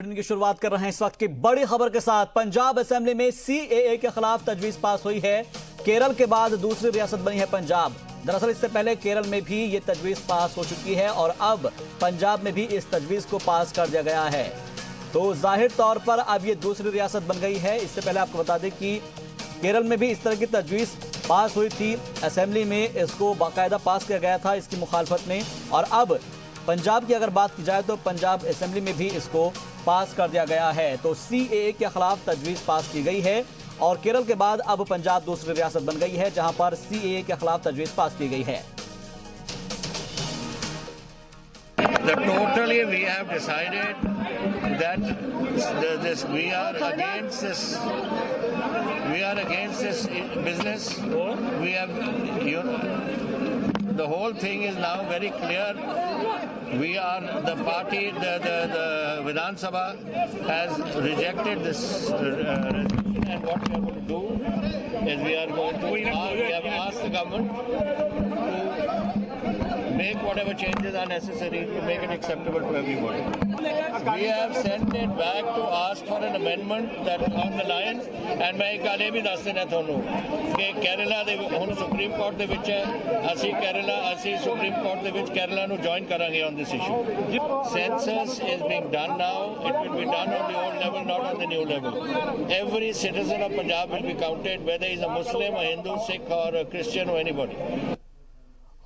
की शुरुआत कर रहे हैं इस वक्त की बड़ी खबर के साथ। पंजाब असेंबली में सीएए के खिलाफ तजवीज पास हुई है। केरल के बाद दूसरी रियासत बनी है पंजाब। दरअसल इससे पहले केरल में भी ये तजवीज पास हो चुकी है और अब पंजाब में भी इस तजवीज को पास कर दिया गया है। तो जाहिर तौर पर अब ये दूसरी रियासत बन गई है। इससे पहले आपको बता दें कि केरल में भी इस तरह की तजवीज पास हुई थी। असेंबली में इसको बाकायदा पास किया गया था इसकी मुखालफत में, और अब पंजाब की अगर बात की जाए तो पंजाब असेंबली में भी इसको पास कर दिया गया है। तो सीएए के खिलाफ तजवीज पास की गई है और केरल के बाद अब पंजाब दूसरी रियासत बन गई है जहां पर सीएए के खिलाफ तजवीज पास की गई है। Totally we have decided that we are against this business. We have the whole thing is now very clear. We are the party, the Vidhan Sabha has rejected this resolution, and what we are going to do is we have asked the government to make whatever changes are necessary to make it acceptable to everybody. We have sent it back to ask for an amendment that on the lines, and मैं एक गल ये भी दस देना थानू कि केरला दे हुण सुप्रीम कोर्ट दे विच है, असी सुप्रीम कोर्ट दे विच केरला नू ज्वाइन करांगे on this issue. Census is being done now. It will be done on the old level, not on the new level. Every citizen of Punjab will be counted, whether he is a Muslim, a Hindu, Sikh or a Christian or anybody.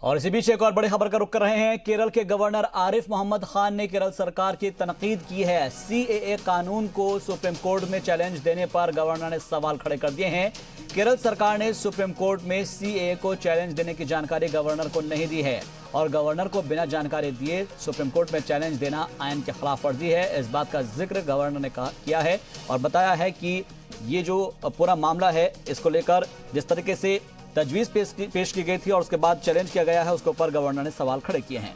और इसी बीच एक और बड़ी खबर का रुख कर रहे हैं। केरल के गवर्नर आरिफ मोहम्मद खान ने केरल सरकार की तनकीद की है। सीएए कानून को सुप्रीम कोर्ट में चैलेंज देने पर गवर्नर ने सवाल खड़े कर दिए हैं। केरल सरकार ने सुप्रीम कोर्ट में सीएए को चैलेंज देने की जानकारी गवर्नर को नहीं दी है और गवर्नर को बिना जानकारी दिए सुप्रीम कोर्ट में चैलेंज देना आईन के खिलाफ वर्जी है। इस बात का जिक्र गवर्नर ने किया है और बताया है कि ये जो पूरा मामला है इसको लेकर जिस तरीके से तजवीज पेश की गई थी और उसके बाद चैलेंज किया गया है उसके ऊपर गवर्नर ने सवाल खड़े किए हैं।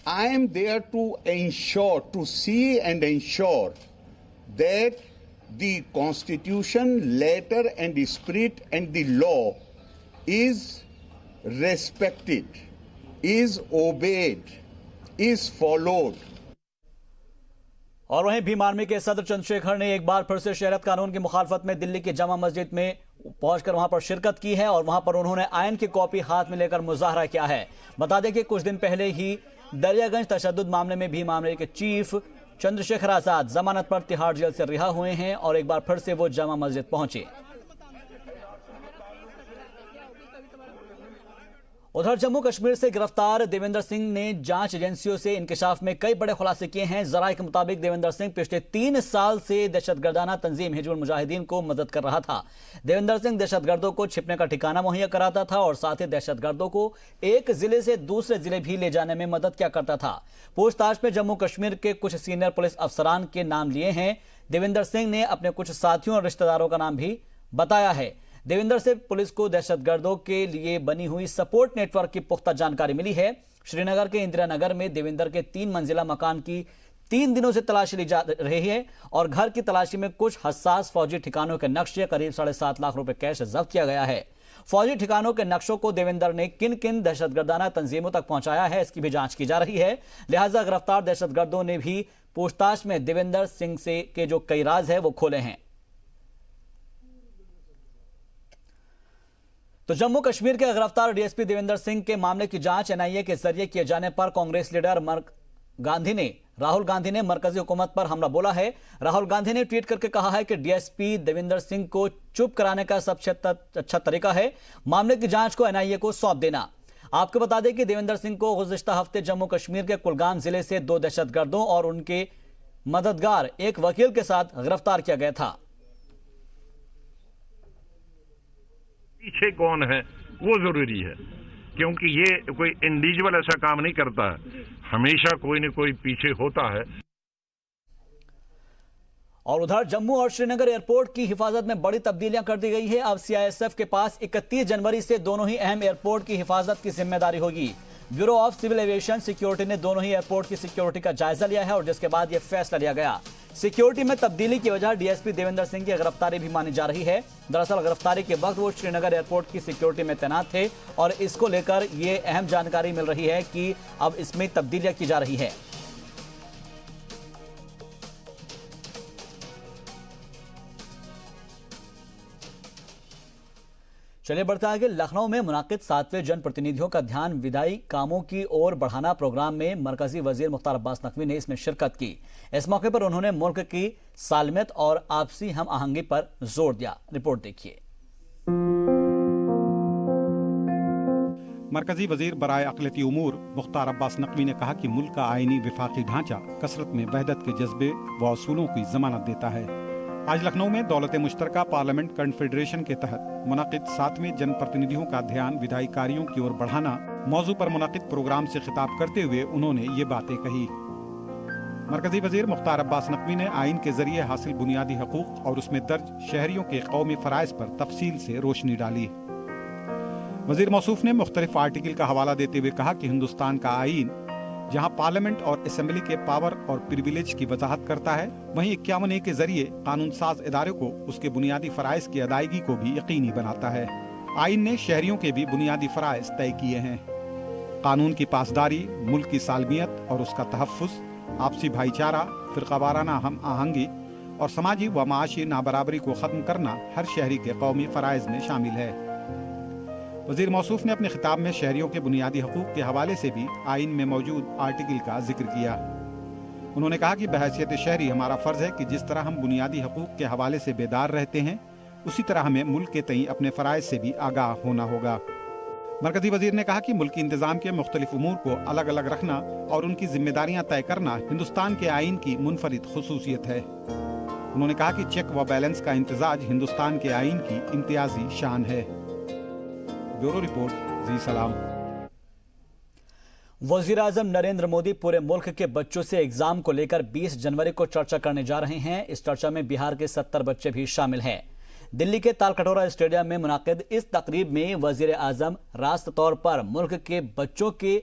I am there to see and ensure that the constitution, letter and spirit and the law is respected, is obeyed, is followed. और वहीं भीम आर्मी के सदर चंद्रशेखर ने एक बार फिर से शरीयत कानून की मुखालफत में दिल्ली की जामा मस्जिद में पहुंचकर वहां पर शिरकत की है और वहां पर उन्होंने आयन की कॉपी हाथ में लेकर मुजाहरा किया है। बता दें कि कुछ दिन पहले ही दरियागंज तशद्दुद मामले में भीम आर्मी के चीफ चंद्रशेखर आजाद जमानत पर तिहाड़ जेल से रिहा हुए हैं और एक बार फिर से वो जामा मस्जिद पहुंचे। उधर जम्मू कश्मीर से गिरफ्तार देवेंद्र सिंह ने जांच एजेंसियों से इंकशाफ में कई बड़े खुलासे किए हैं। जराये के मुताबिक देवेंद्र सिंह पिछले 3 साल से दहशतगर्दाना तंजीम हिजबुल मुजाहिदीन को मदद कर रहा था। देवेंद्र सिंह दहशतगर्दों को छिपने का ठिकाना मुहैया कराता था और साथ ही दहशतगर्दों को एक जिले से दूसरे जिले भी ले जाने में मदद किया करता था। पूछताछ में जम्मू कश्मीर के कुछ सीनियर पुलिस अफसरान के नाम लिए हैं। देवेंद्र सिंह ने अपने कुछ साथियों और रिश्तेदारों का नाम भी बताया है। देवेंद्र से पुलिस को दहशतगर्दों के लिए बनी हुई सपोर्ट नेटवर्क की पुख्ता जानकारी मिली है। श्रीनगर के इंदिरा नगर में देवेंद्र के 3 मंजिला मकान की 3 दिनों से तलाशी ली जा रही है और घर की तलाशी में कुछ हसास फौजी ठिकानों के नक्शे करीब 7.5 लाख रुपए कैश जब्त किया गया है। फौजी ठिकानों के नक्शों को देवेंद्र ने किन किन दहशतगर्दाना तंजीमों तक पहुंचाया है इसकी भी जांच की जा रही है। लिहाजा गिरफ्तार दहशतगर्दों ने भी पूछताछ में देवेंद्र सिंह से के जो कई राज है वो खोले हैं। तो जम्मू कश्मीर के गिरफ्तार डीएसपी देवेंद्र सिंह के मामले की जांच एनआईए के जरिए किए जाने पर कांग्रेस लीडर राहुल गांधी ने मरकजी हुकूमत पर हमला बोला है। राहुल गांधी ने ट्वीट करके कहा है कि डीएसपी देवेंद्र सिंह को चुप कराने का सबसे अच्छा तरीका है मामले की जांच को एनआईए को सौंप देना। आपको बता दें कि देवेंद्र सिंह को गुज़िश्ता हफ्ते जम्मू कश्मीर के कुलगाम जिले से 2 दहशतगर्दों और उनके मददगार एक वकील के साथ गिरफ्तार किया गया था। पीछे कौन है वो जरूरी है, क्योंकि ये कोई इंडिविजुअल ऐसा काम नहीं करता है, हमेशा कोई न कोई पीछे होता है। और उधर जम्मू और श्रीनगर एयरपोर्ट की हिफाजत में बड़ी तब्दीलियां कर दी गई है। अब सीआईएसएफ के पास 31 जनवरी से दोनों ही अहम एयरपोर्ट की हिफाजत की जिम्मेदारी होगी। Bureau of civil aviation security ने दोनों ही एयरपोर्ट की सिक्योरिटी का जायजा लिया है और जिसके बाद यह फैसला लिया गया। सिक्योरिटी में तब्दीली की वजह डीएसपी देवेंद्र सिंह की गिरफ्तारी भी मानी जा रही है। दरअसल गिरफ्तारी के वक्त वो श्रीनगर एयरपोर्ट की सिक्योरिटी में तैनात थे और इसको लेकर ये अहम जानकारी मिल रही है कि अब इसमें तब्दीलियां की जा रही है। चलिए बढ़ते आगे। लखनऊ में मुनाकिद 7वें जनप्रतिनिधियों का ध्यान विधायी कामों की ओर बढ़ाना प्रोग्राम में मरकजी वजीर मुख्तार अब्बास नकवी ने इसमें शिरकत की। इस मौके पर उन्होंने मुल्क की सालमियत और आपसी हम आहंगी पर जोर दिया। रिपोर्ट देखिए। मरकजी वजीर बराए अक़लियती उमूर मुख्तार अब्बास नकवी ने कहा कि मुल्क का आईनी विफाकी ढांचा कसरत में वहदत के जज्बे व असूलों की जमानत देता है। आज लखनऊ में दौलत मुश्तरका पार्लियामेंट कन्फेडरेशन के तहत मुनाकिद 7वें जनप्रतिनिधियों का ध्यान विधायी कार्यों की ओर बढ़ाना मौजू पर मुनाकिद प्रोग्राम से खिताब करते हुए उन्होंने ये बातें कही। मरकजी वजीर मुख्तार अब्बास नकवी ने आइन के जरिए हासिल बुनियादी हकूक और उसमें दर्ज शहरियों के कौमी फराइज पर तफसील से रोशनी डाली। वजीर मौसूफ ने मुख्तलिफ आर्टिकल का हवाला देते हुए कहा कि हिंदुस्तान का आइन जहां पार्लियामेंट और असेंबली के पावर और प्रिविलेज की वजाहत करता है, वहीं 51A के जरिए कानून साज इदारे को उसके बुनियादी फराइज की अदायगी को भी यकीनी बनाता है। आइन ने शहरियों के भी बुनियादी फराइज तय किए हैं। कानून की पासदारी, मुल्क की सालमियत और उसका तहफ़्फ़ुज़, आपसी भाईचारा, फ़िरक़ावाराना हम आहंगी और समाजी व माशी नाबराबरी को ख़त्म करना हर शहरी के कौमी फ़राइज़ में शामिल है। वज़ीर मौसूफ ने अपने खिताब में शहरियों के बुनियादी हकूक़ के हवाले से भी आइन में मौजूद आर्टिकल का जिक्र किया। उन्होंने कहा कि बहैसियत शहरी हमारा फ़र्ज़ है कि जिस तरह हम बुनियादी हकूक़ के हवाले से बेदार रहते हैं, उसी तरह हमें मुल्क के तई अपने फ़राइज़ से भी आगाह होना होगा। मरकज़ी वज़ीर ने कहा कि मुल्की इंतज़ाम के मुख्तलिफ उमूर को अलग अलग रखना और उनकी जिम्मेदारियाँ तय करना हिंदुस्तान के आइन की मुनफरिद खुसूसियत है। उन्होंने कहा कि चेक व बैलेंस का इंतजाज हिंदुस्तान के आइन की इम्तियाजी शान है। ब्यूरो रिपोर्ट, जी सलाम। वजीर आजम नरेंद्र मोदी पूरे मुल्क के बच्चों से एग्जाम को लेकर 20 जनवरी को चर्चा करने जा रहे हैं। इस चर्चा में बिहार के 70 बच्चे भी शामिल हैं। दिल्ली के तालकटोरा स्टेडियम में मुनाकिद इस तकरीब में वजीर आजम रास्त तौर पर मुल्क के बच्चों के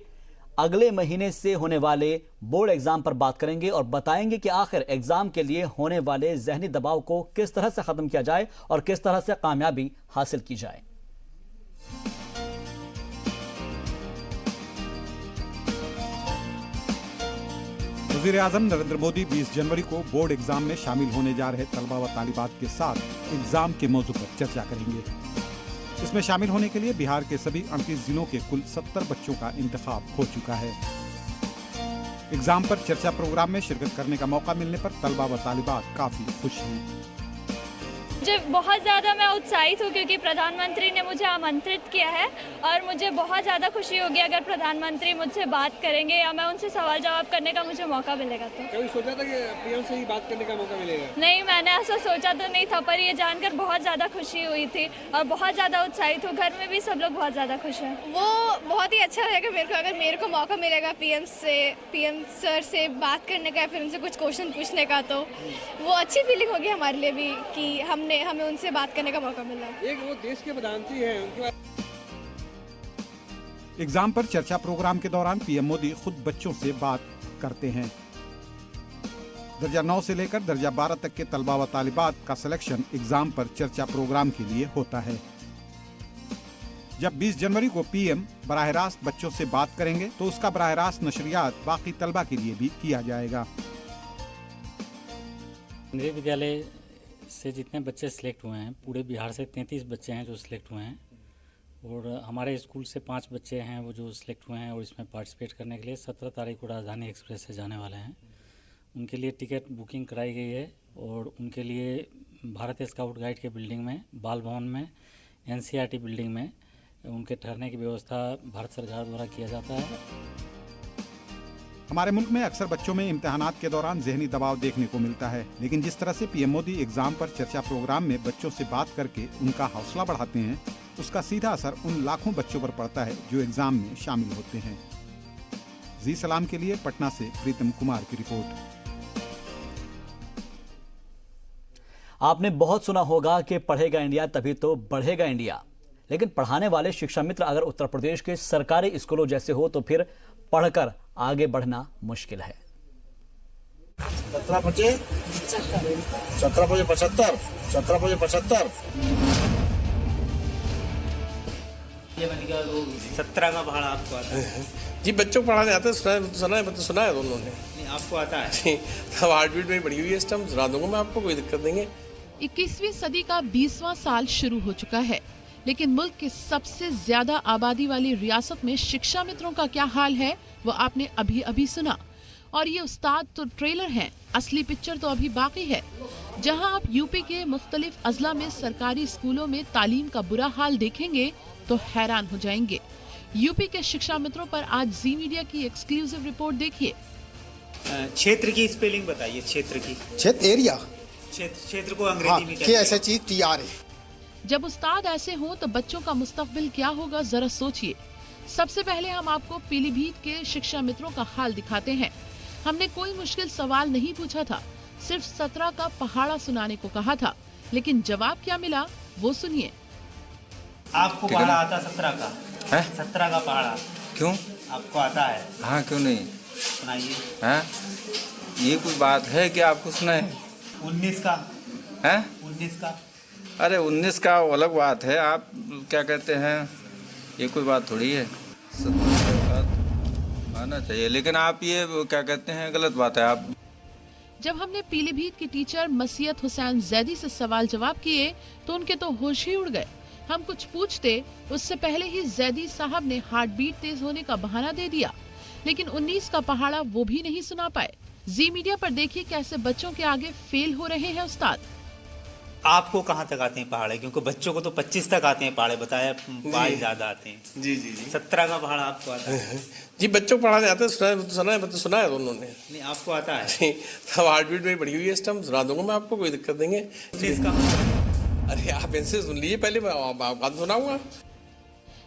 अगले महीने से होने वाले बोर्ड एग्जाम पर बात करेंगे और बताएंगे कि आखिर एग्जाम के लिए होने वाले जहनी दबाव को किस तरह से खत्म किया जाए और किस तरह से कामयाबी हासिल की जाए। वज़ीर आज़म नरेंद्र मोदी 20 जनवरी को बोर्ड एग्जाम में शामिल होने जा रहे तलबा व तालिबात के साथ एग्जाम के मौजू पर चर्चा करेंगे। इसमें शामिल होने के लिए बिहार के सभी 38 जिलों के कुल 70 बच्चों का इंतखाब हो चुका है। एग्जाम पर चर्चा प्रोग्राम में शिरकत करने का मौका मिलने पर तलबा व तालिबात काफी खुश हैं। मुझे बहुत ज़्यादा मैं उत्साहित हूँ क्योंकि प्रधानमंत्री ने मुझे आमंत्रित किया है और मुझे बहुत ज़्यादा खुशी होगी अगर प्रधानमंत्री मुझसे बात करेंगे या मैं उनसे सवाल जवाब करने का मुझे मौका मिलेगा। तो कभी सोचा था कि पीएम से ही बात करने का मौका मिलेगा? नहीं, मैंने ऐसा सोचा तो नहीं था, पर ये जानकर बहुत ज़्यादा खुशी हुई थी और बहुत ज़्यादा उत्साहित हूँ। घर में भी सब लोग बहुत ज़्यादा खुश हैं। वो बहुत ही अच्छा रहेगा मेरे को अगर मेरे को मौका मिलेगा पीएम सर से बात करने का या फिर उनसे कुछ क्वेश्चन पूछने का, तो वो अच्छी फीलिंग होगी हमारे लिए भी कि हमें उनसे बात करने का मौका मिला। एक वो देश के प्रधानमंत्री हैं, उनके एग्जाम पर चर्चा प्रोग्राम के दौरान पीएम मोदी खुद बच्चों से बात करते हैं। दर्जा 9 से लेकर दर्जा 12 तक के तलबा व तालिबात का सिलेक्शन एग्जाम पर चर्चा प्रोग्राम के लिए होता है। जब 20 जनवरी को पीएम बराह रास्त बच्चों से बात करेंगे तो उसका बराह रास्त नशरियात बाकी तलबा के लिए भी किया जाएगा। केंद्रीय विद्यालय से जितने बच्चे सिलेक्ट हुए हैं, पूरे बिहार से 33 बच्चे हैं जो सिलेक्ट हुए हैं और हमारे स्कूल से 5 बच्चे हैं वो जो सिलेक्ट हुए हैं और इसमें पार्टिसिपेट करने के लिए 17 तारीख को राजधानी एक्सप्रेस से जाने वाले हैं। उनके लिए टिकट बुकिंग कराई गई है और उनके लिए भारत स्काउट गाइड के बिल्डिंग में, बाल भवन में, NCERT बिल्डिंग में उनके ठहरने की व्यवस्था भारत सरकार द्वारा किया जाता है। हमारे मुल्क में अक्सर बच्चों में इम्तिहानात के दौरान जहनी दबाव देखने को मिलता है, लेकिन जिस तरह से पीएम मोदी एग्जाम पर चर्चा प्रोग्राम में बच्चों से बात करके उनका हौसला बढ़ाते हैं, उसका सीधा असर उन लाखों बच्चों पर पड़ता है जो एग्जाम में शामिल होते हैं। जी सलाम के लिए पटना से प्रीतम कुमार की रिपोर्ट। आपने बहुत सुना होगा कि पढ़ेगा इंडिया तभी तो बढ़ेगा इंडिया, लेकिन पढ़ाने वाले शिक्षा मित्र अगर उत्तर प्रदेश के सरकारी स्कूलों जैसे हो तो फिर पढ़कर आगे बढ़ना मुश्किल है। 17 बजे 75 17 का भाड़ा आपको आता है? जी बच्चों को पढ़ाने आते हैं, सुना है दोनों ने। आपको आता है? जी, अब हार्टबीट में पड़ी हुई है इस टाइम, सुना दूंगा मैं आपको, कोई दिक्कत नहीं है। 21वीं सदी का 20वां साल शुरू हो चुका है, लेकिन मुल्क के सबसे ज्यादा आबादी वाली रियासत में शिक्षा मित्रों का क्या हाल है वो आपने अभी अभी सुना। और ये उस्ताद तो ट्रेलर हैं, असली पिक्चर तो अभी बाकी है। जहां आप यूपी के मुख्तलिफ अजला में सरकारी स्कूलों में तालीम का बुरा हाल देखेंगे तो हैरान हो जाएंगे। यूपी के शिक्षा मित्रों पर आज जी मीडिया की एक्सक्लूसिव रिपोर्ट देखिए। क्षेत्र की स्पेलिंग बताइए। क्षेत्र की एरिया क्षेत्र को अंग्रेजी में क्या ऐसा चीज TR है। जब उस्ताद ऐसे हों तो बच्चों का मुस्तकबिल क्या होगा, जरा सोचिए। सबसे पहले हम आपको पीलीभीत के शिक्षा मित्रों का हाल दिखाते हैं। हमने कोई मुश्किल सवाल नहीं पूछा था, सिर्फ 17 का पहाड़ा सुनाने को कहा था, लेकिन जवाब क्या मिला वो सुनिए। आपको पहाड़ा आता 17 का है? 17 का पहाड़ा क्यों आपको आता है? हाँ क्यों नहीं, सुनाइए। हैं? ये कोई बात है कि आपको सुनाए? 19 का है? 19 का। अरे 19 का अलग बात है, आप क्या कहते हैं, ये कोई बात थोड़ी है। 17 का आना चाहिए, लेकिन आप ये क्या कहते हैं, गलत बात है। आप जब हमने पीलीभीत की टीचर मसीयत हुसैन जैदी से सवाल जवाब किए तो उनके तो होश ही उड़ गए। हम कुछ पूछते उससे पहले ही जैदी साहब ने हार्ट बीट तेज होने का बहाना दे दिया, लेकिन 19 का पहाड़ा वो भी नहीं सुना पाए। जी मीडिया पर देखिए कैसे बच्चों के आगे फेल हो रहे हैं उस्ताद। आपको कहाँ तक आते हैं पहाड़े? क्योंकि बच्चों को तो 25 तक आते हैं पहाड़े, बताया 22 ज्यादा आते हैं। जी जी जी। 17 का पहाड़ा आपको आता है? जी बच्चों को पढ़ाने आते हैं, सुना है उन्होंने। नहीं आपको आता है? अब हार्ट बीट में बढ़ी हुई है इस टाइम, सुना दूंगा मैं आपको, कोई दिक्कत देंगे। अरे आप इनसे सुन लीजिए पहले, बात सुनाऊंगा।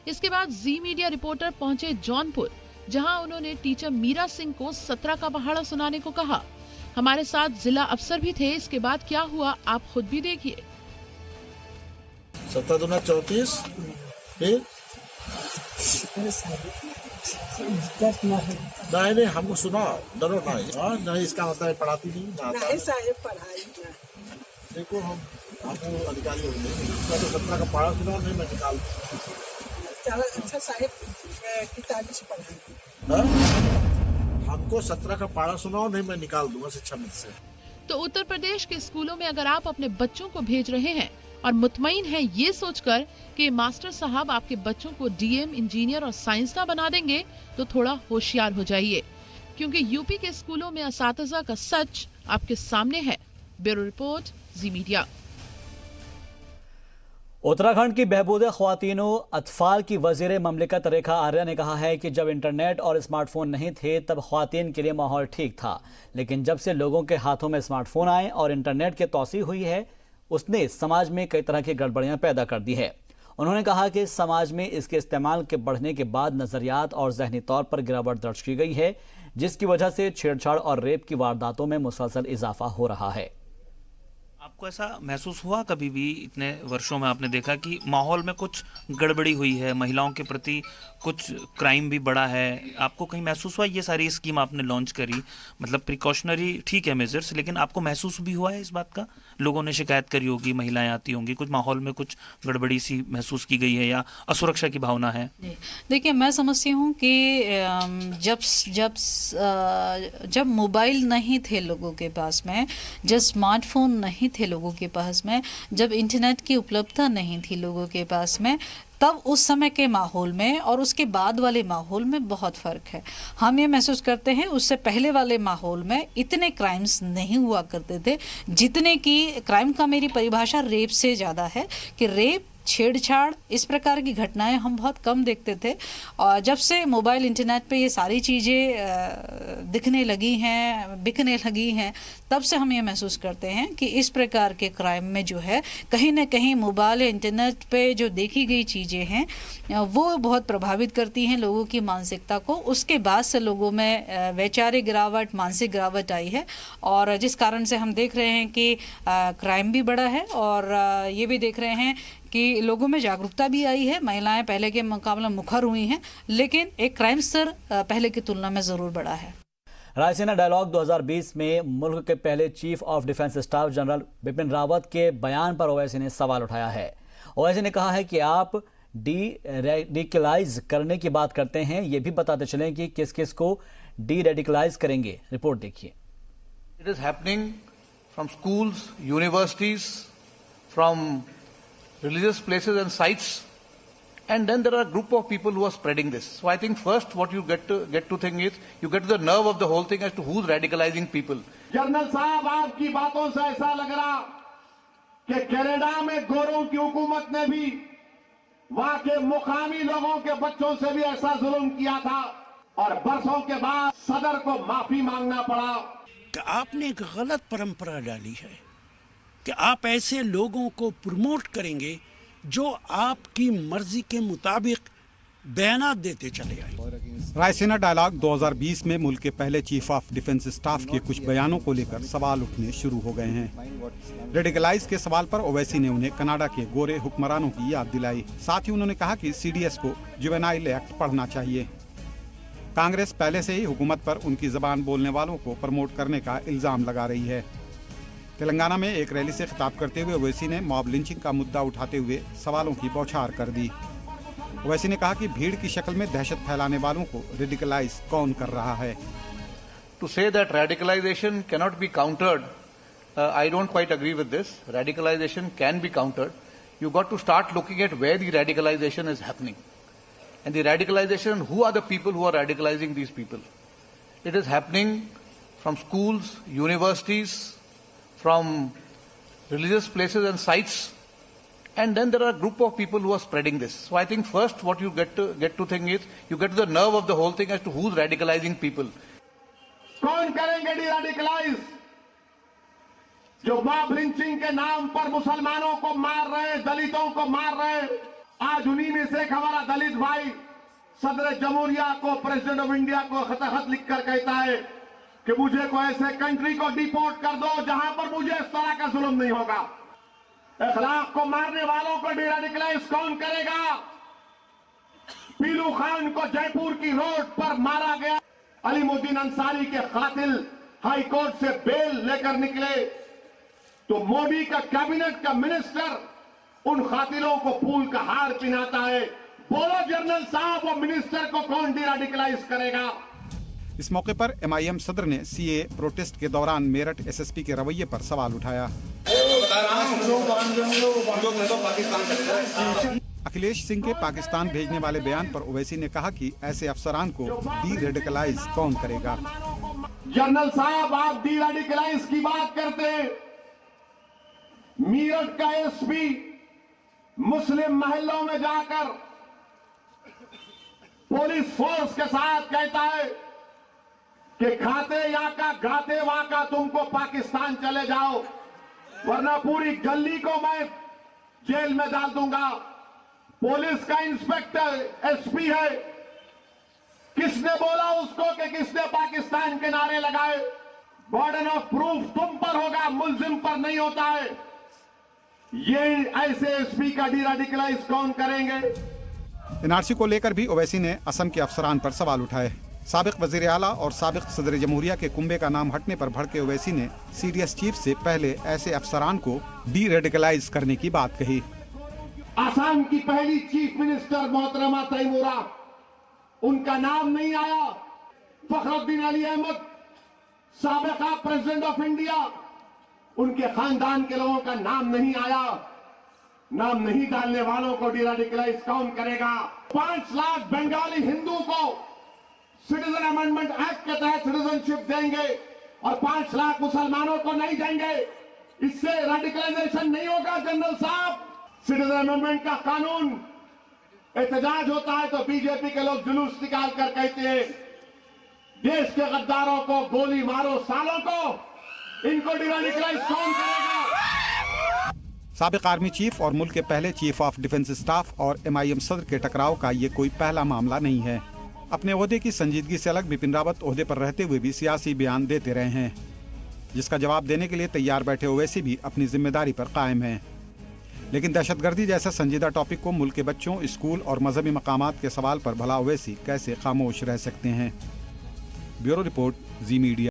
इसके बाद जी मीडिया रिपोर्टर पहुंचे जौनपुर, जहां उन्होंने टीचर मीरा सिंह को 17 का पहाड़ा सुनाने को कहा। हमारे साथ जिला अफसर भी थे। इसके बाद क्या हुआ आप खुद भी देखिए। 17 दूना 34, फिर नहीं हमको सुना, डरो नहीं, इसका मतलब है पढ़ाती नहीं साहब, पढ़ाई देखो हमको अधिकारी हो गए, तो 17 का पढ़ा सुना नहीं, मैं निकाल अच्छा साहब किताबी से पढ़ाई, हमको 17 का पढ़ा सुनाओ नहीं, मैं निकाल दूंगा शिक्षा मित्र से। तो उत्तर प्रदेश के स्कूलों में अगर आप अपने बच्चों को भेज रहे हैं और मुतमईन हैं ये सोचकर कि मास्टर साहब आपके बच्चों को डीएम, इंजीनियर और साइंसदान बना देंगे, तो थोड़ा होशियार हो जाइए, क्योंकि यूपी के स्कूलों में असातिज़ा का सच आपके सामने है। ब्यूरो रिपोर्ट, जी मीडिया। उत्तराखंड की बहबूद ख्वातीनो अतफाल की वजीर ममलिकत रेखा आर्या ने कहा है कि जब इंटरनेट और स्मार्टफोन नहीं थे तब ख्वातीन के लिए माहौल ठीक था, लेकिन जब से लोगों के हाथों में स्मार्टफोन आए और इंटरनेट की तौसी हुई है, उसने समाज में कई तरह की गड़बड़ियां पैदा कर दी है। उन्होंने कहा कि समाज में इसके इस्तेमाल के बढ़ने के बाद नजरियात और जहनी तौर पर गिरावट दर्ज की गई है, जिसकी वजह से छेड़छाड़ और रेप की वारदातों में मुसलसल इजाफा हो रहा है। आपको ऐसा महसूस हुआ कभी भी, इतने वर्षों में आपने देखा कि माहौल में कुछ गड़बड़ी हुई है, महिलाओं के प्रति कुछ क्राइम भी बढ़ा है, आपको कहीं महसूस हुआ? ये सारी स्कीम आपने लॉन्च करी, मतलब प्रिकॉशनरी ठीक है मेजर्स, लेकिन आपको महसूस भी हुआ है इस बात का? लोगों ने शिकायत करी होगी, महिलाएं आती होंगी, कुछ माहौल में कुछ गड़बड़ी सी महसूस की गई है या असुरक्षा की भावना है? देखिए, मैं समझती हूँ कि जब मोबाइल नहीं थे लोगों के पास में, जब स्मार्टफोन नहीं थे लोगों के पास में, जब इंटरनेट की उपलब्धता नहीं थी लोगों के पास में, तब उस समय के माहौल में और उसके बाद वाले माहौल में बहुत फ़र्क है। हम ये महसूस करते हैं उससे पहले वाले माहौल में इतने क्राइम्स नहीं हुआ करते थे जितने कि क्राइम का मेरी परिभाषा रेप से ज़्यादा है कि रेप, छेड़छाड़, इस प्रकार की घटनाएं हम बहुत कम देखते थे। और जब से मोबाइल इंटरनेट पे ये सारी चीज़ें दिखने लगी हैं, बिकने लगी हैं, तब से हम ये महसूस करते हैं कि इस प्रकार के क्राइम में जो है कहीं ना कहीं मोबाइल इंटरनेट पे जो देखी गई चीज़ें हैं वो बहुत प्रभावित करती हैं लोगों की मानसिकता को। उसके बाद से लोगों में वैचारिक गिरावट, मानसिक गिरावट आई है, और जिस कारण से हम देख रहे हैं कि क्राइम भी बढ़ा है और ये भी देख रहे हैं कि लोगों में जागरूकता भी आई है। महिलाएं पहले के मुकाबले मुखर हुई हैं, लेकिन एक क्राइम स्तर पहले की तुलना में ज़रूर बढ़ा है। रायसीना डायलॉग 2020 में मुल्क के पहले chief of defence staff general Bipin Rawat के बयान पर ओवैसी ने सवाल उठाया है। ओवैसी ने कहा है कि आप डी-रेडिकलाइज करने की बात करते हैं, ये भी बताते चलें कि किस किस को डी-रेडिकलाइज करेंगे। रिपोर्ट देखिए। It is happening from schools, universities, from religious places and sites And then there are a group of people who are spreading this. So I think first what you get to think is, you get to the nerve of the whole thing as to who's radicalizing people. General साहब, आपकी बातों से ऐसा लग रहा कि Canada में गोरों की हुकूमत ने भी वहां के मुकामी लोगों के बच्चों से भी ऐसा जुल्म किया था और बरसों के बाद सदर को माफी मांगना पड़ा। कि आपने एक गलत परंपरा डाली है कि आप ऐसे लोगों को प्रमोट करेंगे जो आपकी मर्जी के मुताबिक बयानात देते चले आए। रायसीना डायलॉग 2020 में मुल्क के पहले चीफ ऑफ डिफेंस स्टाफ के कुछ बयानों को लेकर सवाल उठने शुरू हो गए हैं। रेडिकलाइज के सवाल पर ओवैसी ने उन्हें कनाडा के गोरे हुक्मरानों की याद दिलाई। साथ ही उन्होंने कहा कि सीडीएस को जुवेनाइल एक्ट पढ़ना चाहिए। कांग्रेस पहले से ही हुकूमत पर उनकी जबान बोलने वालों को प्रमोट करने का इल्जाम लगा रही है। तेलंगाना में एक रैली से खिताब करते हुए ओवैसी ने मॉब लिंचिंग का मुद्दा उठाते हुए सवालों की बौछार कर दी। ओवैसी ने कहा कि भीड़ की शक्ल में दहशत फैलाने वालों को रेडिकलाइज कौन कर रहा है। To say that radicalization cannot be countered, I don't quite agree with this. Radicalization can be countered. You got to start looking at where the radicalization is happening. And the radicalization, who are the people who are radicalizing these people? It is happening from schools, universities, from religious places and sites. And then there are a group of people who are spreading this. So I think first what you get to think is, you get to the nerve of the whole thing as to who's radicalizing people. कौन करेंगे D-radicalise? जो mob lynching के नाम पर मुसलमानों को मार रहे, दलितों को मार रहे। आज उन्हीं में से एक हमारा दलित भाई सदर जमहूरिया को, प्रेसिडेंट ऑफ इंडिया को खत लिखकर कहता है कि मुझे कोई ऐसे कंट्री को डिपोर्ट कर दो जहां पर मुझे इस तरह का जुल्म नहीं होगा। अखलाक को मारने वालों को डी-रेडिकलाइज कौन करेगा? पीलू खान को जयपुर की रोड पर मारा गया। अलीमुद्दीन अंसारी के कातिल हाई कोर्ट से बेल लेकर निकले तो मोदी का कैबिनेट का मिनिस्टर उन कातिलों को फूल का हार पहनाता है। बोलो जनरल साहब, वो मिनिस्टर को कौन डी-रेडिकलाइज करेगा? इस मौके पर एमआईएम सदर ने सीए प्रोटेस्ट के दौरान मेरठ एसएसपी के रवैये पर सवाल उठाया। अखिलेश सिंह के पाकिस्तान भेजने वाले बयान पर ओवैसी ने कहा कि ऐसे अफसरान को डी-रेडिकलाइज कौन करेगा। जनरल साहब, आप डी-रेडिकलाइज की बात करते हैं। मीरठ का एसपी मुस्लिम महल्लों में जाकर पुलिस फोर्स के साथ कहता है कि खाते या का गाते वहां का तुमको पाकिस्तान चले जाओ, वरना पूरी गली को मैं जेल में डाल दूंगा। पुलिस का इंस्पेक्टर एसपी है। किसने बोला उसको कि किसने पाकिस्तान के नारे लगाए? बर्डन ऑफ प्रूफ तुम पर होगा, मुल्जिम पर नहीं होता है। ये ऐसे एसपी का डी-रेडिकलाइज कौन करेंगे? एनआरसी को लेकर भी ओवैसी ने असम के अफसरान पर सवाल उठाए। साबिक वजीर आला और साबिक सदर जमहूरिया के कुंबे का नाम हटने पर भड़के ओवैसी ने सीडीएस चीफ से पहले ऐसे अफसरान को डी-रेडिकलाइज करने की बात कही। असम की पहली चीफ मिनिस्टर मोहतरमा तैमूरा, उनका नाम नहीं आया। फखरुद्दीन अली अहमद, साबिका प्रेसिडेंट ऑफ इंडिया, उनके खानदान के लोगों का नाम नहीं आया। नाम नहीं डालने वालों को डी-रेडिकलाइज कौन करेगा? 5 लाख बंगाली हिंदू को सिटीजन अमेंडमेंट एक्ट के तहत सिटीजनशिप देंगे और 5 लाख मुसलमानों को नहीं देंगे। इससे रेडिकलाइजेशन नहीं होगा जनरल साहब। सिटीजन अमेंडमेंट का कानून एहतजाज होता है तो बीजेपी के लोग जुलूस निकाल कर कहते हैं देश के गद्दारों को गोली मारो, सालों को। इनको डी-रेडिकलाइज कौन करेगा? साबिक आर्मी चीफ और मुल्क के पहले चीफ ऑफ डिफेंस स्टाफ और एमआईएम सदर के टकराव का ये कोई पहला मामला नहीं है। अपने ओहदे की संजीदगी से अलग बिपिन रावत ओहदे पर रहते हुए भी सियासी बयान देते रहे हैं, जिसका जवाब देने के लिए तैयार बैठे ओवैसी भी अपनी जिम्मेदारी पर कायम हैं। लेकिन दहशतगर्दी जैसा संजीदा टॉपिक को मुल्क के बच्चों, स्कूल और मजहबी मकामात के सवाल पर भला ओवैसी कैसे खामोश रह सकते हैं? ब्यूरो रिपोर्ट, जी मीडिया।